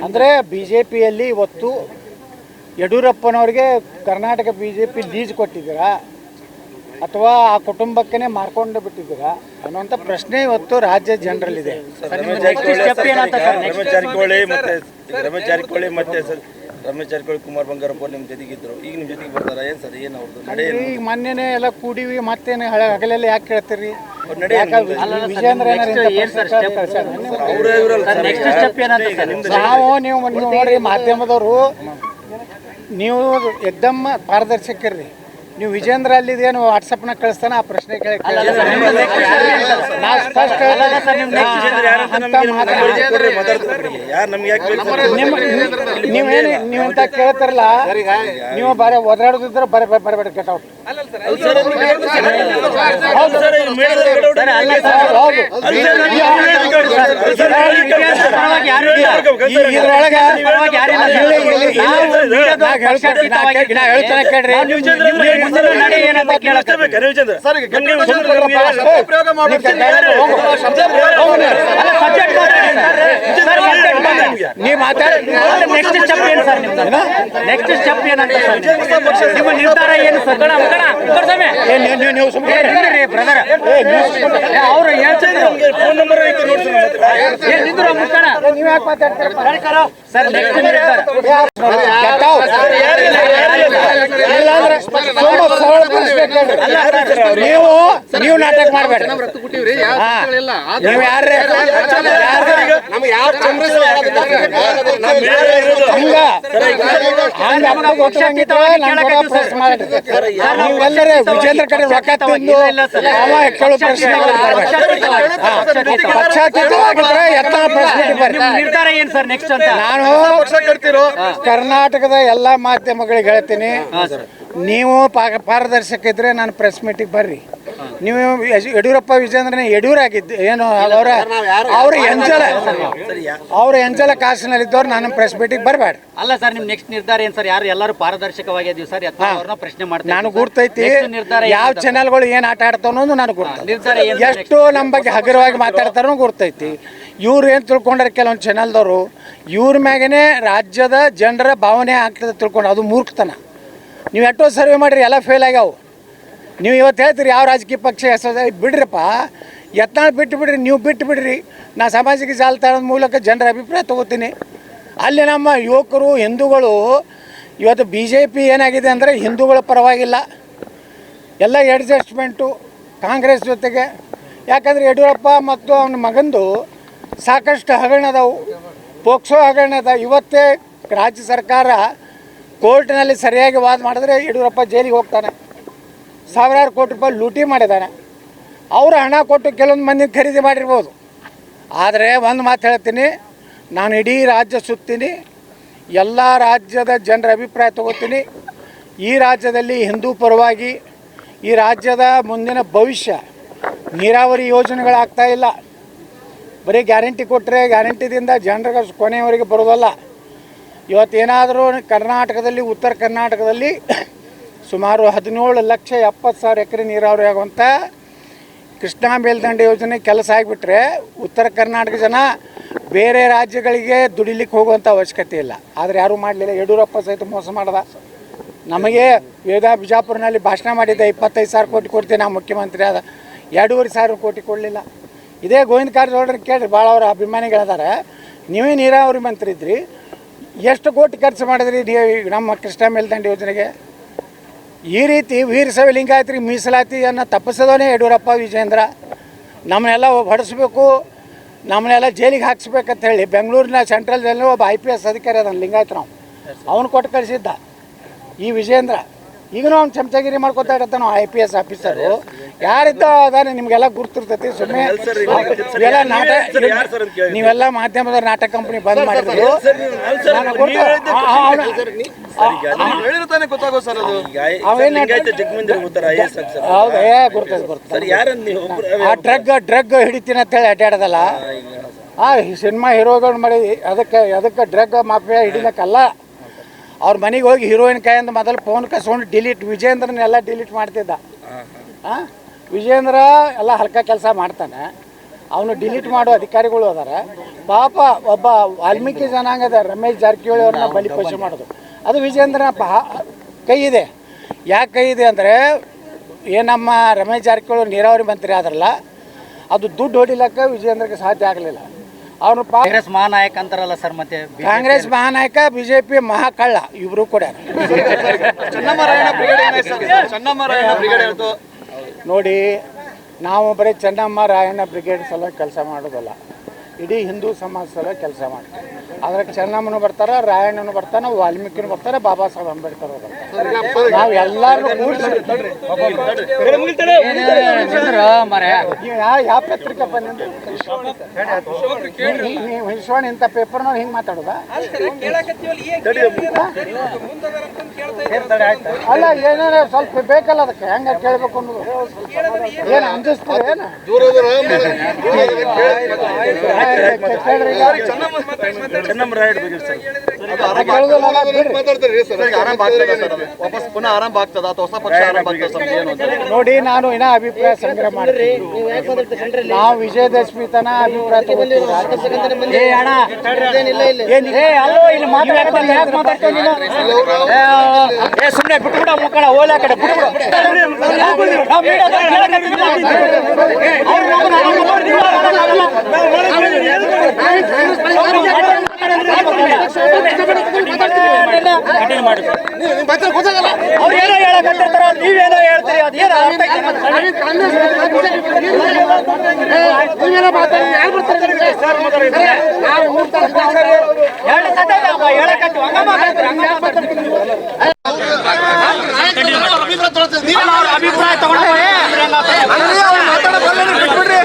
ಅಂದರೆ B J ಪಿಯಲ್ಲಿ ಇವತ್ತು ಯಡಿಯೂರಪ್ಪನವ್ರಿಗೆ Karnataka B J P lease ಕೊಟ್ಟಿದ್ದೀರಾ ಅಥವಾ ಆ ಕುಟುಂಬಕ್ಕೇ ಮಾರ್ಕೊಂಡು ಬಿಟ್ಟಿದ್ದೀರಾ ಅನ್ನುವಂಥ ಪ್ರಶ್ನೆ ಇವತ್ತು ರಾಜ್ಯ ಜನರಲ್ಲಿದೆ. ರಮೇಶ್ ಜಾರಕಿಹೊಳಿ ಕುಮಾರ್ ಬಂಗಾರಪ್ಪ ನಿಮ್ಮ ಜೊತೆಗಿದ್ರು, ಈಗ ನಿಮ್ಮ ಜೊತೆಗೆ ಬರ್ತಾರ ಏನು ಸರ್? ಏನು ಅವ್ರದ್ದು ನಡೆ? ಈಗ ಮೊನ್ನೆನೇ ಎಲ್ಲ ಕೂಡಿವಿ, ಮತ್ತೇನು ಹಗಲೆಲ್ಲ ಯಾಕೆ ಕೇಳ್ತೀರಿ? ವಿಜೇಂದ್ರ ನಾವು ನೀವು ನೋಡ್ರಿ ಮಾಧ್ಯಮದವರು, ನೀವು ಎಕ್ದಮ್ ಪಾರದರ್ಶಕರ್ರಿ. ನೀವು ವಿಜೇಂದ್ರ ಅಲ್ಲಿದೇನು ವಾಟ್ಸಪ್ನಾಗ ಕಳಿಸ್ತಾನೆ ಆ ಪ್ರಶ್ನೆ ಕೇಳಿ ನೀವಂತ ಕೇಳ್ತಾರಲ್ಲ, ನೀವು ಬರೀ ಒದರಾಡೋದಿದ್ರೆ ಬರಬೇಡ ಗೆಟ್ ಔಟ್. ಹೇಳ್ತಾನೆ ಕೇಳ್ರಿ, ನೀವು ಮಾತಾಡಿ ನೆಕ್ಸ್ಟ್ ಸ್ಟೆಪ್ ಏನಂತ ನಿಮ್ಮ ನಿರ್ಧಾರ ಏನು ಸರ್? ನೀವು ಸುಮ್ಮನೆ ಬ್ರದರ್ ಅವ್ರು ಹೇಳ್ತಿದ್ರು ಫೋನ್ ನಂಬರ್ ನೀವು ಯಾಕೆ ಮಾತಾಡ್ತೀರ ಸರ್? ನೆಕ್ಸ್ಟ್ ನಿರ್ಧಾರ ನೀವು ನಾಟಕ ಮಾಡ್ಬೇಡಿ. ನೀವು ಯಾರೇ ನೀವೆಲ್ಲರೇ ವಿಜೇಂದ್ರ ಕಡೆ ರೊಕ್ಕ ತಿಂದು ಕೇಳೋ ಪ್ರಶ್ನೆ ಪಕ್ಷಾತೀತವಾಗಿದ್ರೆ ಯತ್ನ ಪ್ರಶ್ನೆ ನಿರ್ಧಾರ ಏನು ಸರ್ ನೆಕ್ಸ್ಟ್ ಅಂತ ನಾನು ಕರ್ನಾಟಕದ ಎಲ್ಲಾ ಮಾಧ್ಯಮಗಳಿಗೆ ಹೇಳ್ತೀನಿ, ನೀವು ಪಾರದರ್ಶಕ ಇದ್ರೆ ನಾನು ಪ್ರೆಸ್ ಮೀಟಿಗೆ ಬರ್ರಿ. ನೀವು ಯಡಿಯೂರಪ್ಪ ವಿಜೇಂದ್ರನೇ ಯಡಿಯೂರಾಗಿದ್ದು ಏನು ಅವ್ರ ಎಂಜಲ ಕಾಸಿನಲ್ಲಿದ್ದವ್ರು ನಾನು ಪ್ರೆಸ್ ಮೀಟಿಗೆ ಬರಬೇಡ. ಅಲ್ಲ ಸರ್, ನಿಮ್ ನೆಕ್ಸ್ಟ್ ನಿರ್ಧಾರ ಏನ್ ಸರ್? ಎಲ್ಲರೂ ಪಾರದರ್ಶಕವಾಗಿದ್ದೀವಿ ಸರ್, ಪ್ರಶ್ನೆ ಮಾಡ್ತಾರೆ. ನಾನು ಗುರ್ತೈತಿ ಯಾವ ಚಾನೆಲ್ಗಳು ಏನ್ ಆಟ ಆಡ್ತಾವ ಅನ್ನೋದು ನಾನು ಗುರ್ತೈತಿ. ನಿರ್ಧಾರ ಎಷ್ಟು ನಮ್ಮ ಬಗ್ಗೆ ಹಗುರವಾಗಿ ಮಾತಾಡ್ತಾರೋ ಗುರ್ತೈತಿ. ಇವ್ರು ಏನು ತಿಳ್ಕೊಂಡ್ರೆ ಕೆಲವೊಂದು ಚಾನೆಲ್ದವರು ಇವ್ರ ಮ್ಯಾಗೇನೆ ರಾಜ್ಯದ ಜನರ ಭಾವನೆ ಆಗ್ತದೆ ತಿಳ್ಕೊಂಡು, ಅದು ಮೂರ್ಖತನ. ನೀವು ಎಷ್ಟೋ ಸರ್ವೆ ಮಾಡಿರಿ, ಎಲ್ಲ ಫೇಲ್ ಆಗ್ಯಾವು. ನೀವು ಇವತ್ತು ಹೇಳ್ತೀರಿ ಯಾವ ರಾಜಕೀಯ ಪಕ್ಷ ಬಿಡ್ರಿಪ್ಪ, ಯತ್ನಾಳ್ ಬಿಟ್ಟು ಬಿಡ್ರಿ, ನೀವು ಬಿಟ್ಟು ಬಿಡ್ರಿ. ನಾ ಸಾಮಾಜಿಕ ಜಾಲತಾಣದ ಮೂಲಕ ಜನರ ಅಭಿಪ್ರಾಯ ತೊಗೋತೀನಿ. ಅಲ್ಲಿ ನಮ್ಮ ಯುವಕರು ಹಿಂದೂಗಳು ಇವತ್ತು ಬಿ ಜೆ ಪಿ ಏನಾಗಿದೆ ಅಂದರೆ ಹಿಂದೂಗಳ ಪರವಾಗಿಲ್ಲ, ಎಲ್ಲ ಅಡ್ಜಸ್ಟ್ಮೆಂಟು ಕಾಂಗ್ರೆಸ್ ಜೊತೆಗೆ. ಯಾಕಂದರೆ ಯಡಿಯೂರಪ್ಪ ಮತ್ತು ಅವನ ಮಗಂದು ಸಾಕಷ್ಟು ಹಗರಣದವು, ಪೋಕ್ಸೋ ಹಗರಣದ. ಇವತ್ತೇ ರಾಜ್ಯ ಸರ್ಕಾರ ಕೋರ್ಟ್ನಲ್ಲಿ ಸರಿಯಾಗಿ ವಾದ ಮಾಡಿದ್ರೆ ಯಡಿಯೂರಪ್ಪ ಜೈಲಿಗೆ ಹೋಗ್ತಾನೆ. ಸಾವಿರಾರು ಕೋಟಿ ರೂಪಾಯಿ ಲೂಟಿ ಮಾಡಿದ್ದಾನೆ. ಅವರು ಹಣ ಕೊಟ್ಟು ಕೆಲವೊಂದು ಮಂದಿ ಖರೀದಿ ಮಾಡಿರ್ಬೋದು. ಆದರೆ ಒಂದು ಮಾತು ಹೇಳ್ತೀನಿ, ನಾನು ಇಡೀ ರಾಜ್ಯ ಸುತ್ತೀನಿ, ಎಲ್ಲ ರಾಜ್ಯದ ಜನರ ಅಭಿಪ್ರಾಯ ತಗೋತೀನಿ. ಈ ರಾಜ್ಯದಲ್ಲಿ ಹಿಂದೂ ಪರವಾಗಿ ಈ ರಾಜ್ಯದ ಮುಂದಿನ ಭವಿಷ್ಯ, ನೀರಾವರಿ ಯೋಜನೆಗಳಾಗ್ತಾ ಇಲ್ಲ. ಬರೀ ಗ್ಯಾರಂಟಿ ಕೊಟ್ಟರೆ ಗ್ಯಾರಂಟಿದಿಂದ ಜನರಿಗೆ ಕೊನೆಯವರೆಗೆ ಬರೋದಲ್ಲ. ಇವತ್ತೇನಾದರೂ ಕರ್ನಾಟಕದಲ್ಲಿ, ಉತ್ತರ ಕರ್ನಾಟಕದಲ್ಲಿ ಸುಮಾರು 17,70,000 ಎಕರೆ ನೀರಾವರಿ ಆಗುವಂಥ ಕೃಷ್ಣಾ ಮೇಲ್ದಂಡೆ ಯೋಜನೆ ಕೆಲಸ ಆಗಿಬಿಟ್ರೆ ಉತ್ತರ ಕರ್ನಾಟಕ ಜನ ಬೇರೆ ರಾಜ್ಯಗಳಿಗೆ ದುಡಿಲಿಕ್ಕೆ ಹೋಗುವಂಥ ಅವಶ್ಯಕತೆ ಇಲ್ಲ. ಆದರೆ ಯಾರೂ ಮಾಡಲಿಲ್ಲ. ಯಡಿಯೂರಪ್ಪ ಸಹಿತ ಮೋಸ ಮಾಡ್ದ. ನಮಗೆ ಬಿಜಾಪುರನಲ್ಲಿ ಭಾಷಣ ಮಾಡಿದ್ದೆ, 25,000 ಕೋಟಿ ಕೊಡ್ತೀನಿ ನಾವು ಮುಖ್ಯಮಂತ್ರಿ ಆದ, 2,500 ಕೋಟಿ ಕೊಡಲಿಲ್ಲ. ಇದೇ ಗೋವಿಂದ ಕಾರಜೋಳರಿಗೆ ಕೇಳಿರಿ, ಭಾಳ ಅವರ ಅಭಿಮಾನಿಗಳಿದ್ದಾರೆ. ನೀವೇ ನೀರಾವರಿ ಮಂತ್ರಿ ಇದ್ರಿ, ಎಷ್ಟು ಕೋಟಿ ಖರ್ಚು ಮಾಡಿದ್ರಿ ನಮ್ಮ ಕೃಷ್ಣಾ ಮೇಲ್ದಂಡೆ ಯೋಜನೆಗೆ? ಈ ರೀತಿ ವೀರಶೈವ ಲಿಂಗಾಯತರಿಗೆ ಮೀಸಲಾತಿಯನ್ನು ತಪ್ಪಿಸೋದೇ ಯಡಿಯೂರಪ್ಪ ವಿಜೇಂದ್ರ. ನಮ್ಮನ್ನೆಲ್ಲ ಹೊಡೆಸ್ಬೇಕು, ನಮ್ಮನ್ನೆಲ್ಲ ಜೈಲಿಗೆ ಹಾಕ್ಸ್ಬೇಕಂತ ಹೇಳಿ ಬೆಂಗಳೂರಿನ ಸೆಂಟ್ರಲ್ ಜೈಲಿನ ಒಬ್ಬ IPS ಅಧಿಕಾರಿ ಅದನ್ನು ಲಿಂಗಾಯತ, ನಾವು ಅವನು ಕೊಟ್ಟು ಕಳಿಸಿದ್ದ ಈ ವಿಜೇಂದ್ರ. ಈಗಲೂ ಅವ್ನು ಚಮಚಗಿರಿ ಮಾಡ್ಕೊತಾ ಇರತ್ತಾನ IPS ಆಫೀಸರು. ಯಾರಿದ್ದ ಅದಾನೆ ನಿಮಗೆಲ್ಲ ಗುರ್ತಿರ್ತೈತಿ. ಸುಮ್ಮನೆ ಇವೆಲ್ಲ ನಾಟಕ, ನೀವೆಲ್ಲ ಮಾಧ್ಯಮದ ನಾಟಕ ಕಂಪ್ನಿ ಬಂದ್ ಮಾಡಿದ್ರು. ಡ್ರಗ್ ಹಿಡಿತೀನಿ ಅಂತೇಳಿ ಅಡ್ಡಾಡೋದಲ್ಲ. ಸಿನಿಮಾ ಹೀರೋಗಳು ಮಾಡಿ ಅದಕ್ಕೆ ಡ್ರಗ್ ಮಾಫಿಯಾ ಹಿಡಿಲಕ್ಕಲ್ಲ. ಅವ್ರ ಮನೆಗೆ ಹೋಗಿ ಹೀರೋಯಿನ್ ಕೈಯಿಂದ ಮೊದಲು ಫೋನ್ ಕಸ್ಕೊಂಡು ವಿಜೇಂದ್ರನ್ನೆಲ್ಲ ಡಿಲೀಟ್ ಮಾಡ್ತಿದ್ದ. ವಿಜೇಂದ್ರ ಎಲ್ಲ ಹಲ್ಕ ಕೆಲಸ ಮಾಡ್ತಾನೆ. ಅವನು ಡಿಲೀಟ್ ಮಾಡೋ ಅಧಿಕಾರಿಗಳು ಅದಾರ. ಪಾಪ ಒಬ್ಬ ವಾಲ್ಮೀಕಿ ಜನಾಂಗದ ರಮೇಶ್ ಜಾರಕಿಹೊಳಿ ಅವ್ರನ್ನ ಬಲಿಪಶು ಮಾಡೋದು ಅದು ವಿಜೇಂದ್ರನ ಕೈ ಇದೆ. ಯಾಕೆ ಕೈ ಇದೆ ಅಂದರೆ ಏನಮ್ಮ ರಮೇಶ್ ಜಾರಕಿಹೊಳಿ ನೀರಾವರಿ ಮಂತ್ರಿ ಆದ್ರಲ್ಲ, ಅದು ದುಡ್ಡು ಹೊಡಿಲಕ್ಕ ವಿಜೇಂದ್ರಗೆ ಸಾಧ್ಯ ಆಗಲಿಲ್ಲ. ಅವನು ಕಾಂಗ್ರೆಸ್ ಮಹಾನಾಯಕ ಅಂತಾರಲ್ಲ ಸರ್, ಮತ್ತೆ ಕಾಂಗ್ರೆಸ್ ಮಹಾನಾಯಕ, BJP ಮಹಾಕಳ್ಳ, ಇಬ್ರು ಕೂಡ ನೋಡಿ. ನಾವು ಬರೀ ಚೆನ್ನಮ್ಮ ರಾಯಣ್ಣ ಬ್ರಿಗೇಡ್ ಸಲ ಕೆಲಸ ಮಾಡೋದಲ್ಲ, ಇಡೀ ಹಿಂದೂ ಸಮಾಜ ಸಲ ಕೆಲಸ ಮಾಡ್ತೀವಿ. ಅದ್ರಾಗ ಚೆನ್ನಮ್ಮನೂ ಬರ್ತಾರೆ, ರಾಯಣ್ಣನೂ ಬರ್ತಾನೆ, ವಾಲ್ಮೀಕಿನೂ ಬರ್ತಾರೆ, ಬಾಬಾ ಸಾಹೇಬ್ ಅಂಬೇಡ್ಕರ್ ಬರ್ತಾರೆ. ನಾವು ಎಲ್ಲರೂ ಯಾವ ಪತ್ರಿಕೆ ಬಂದ ವಿಶ್ವಾಣ ಇಂಥ ಪೇಪರ್ನವ್ರು ಹಿಂಗೆ ಮಾತಾಡೋದ ಅಲ್ಲ, ಏನೇನು ಸ್ವಲ್ಪ ಬೇಕಲ್ಲ ಅದಕ್ಕೆ ಹೆಂಗ ಕೇಳ್ಬೇಕು ಅನ್ನೋದು. ಏನು ಅಂಜಿಸ್ತೀವಿ ಏನು ನೋಡಿ. ನಾನು ಇನ್ನ ಅಭಿಪ್ರಾಯ ಸಂಗ್ರಹ ಮಾಡ್ತೀನಿ. ನಾವು ವಿಜಯದಶಮಿ ತನ ಅಭಿಪ್ರಾಯ ತಗೋತೀವಿ. ಸುಮ್ಮನೆ ಬಿಟ್ಬಿಡ ಮಕ್ಕಳ ಓಲಾ ಕಡೆ ಅವ್ರೇನೋ ಹೇಳಕತ್ತಿರ್ತಾರ, ನೀವೇನೋ ಹೇಳ್ತೀರಿ. ಅಭಿಪ್ರಾಯ ತಗೊಂಡ್ರೆ ಬಿಡ್ರಿ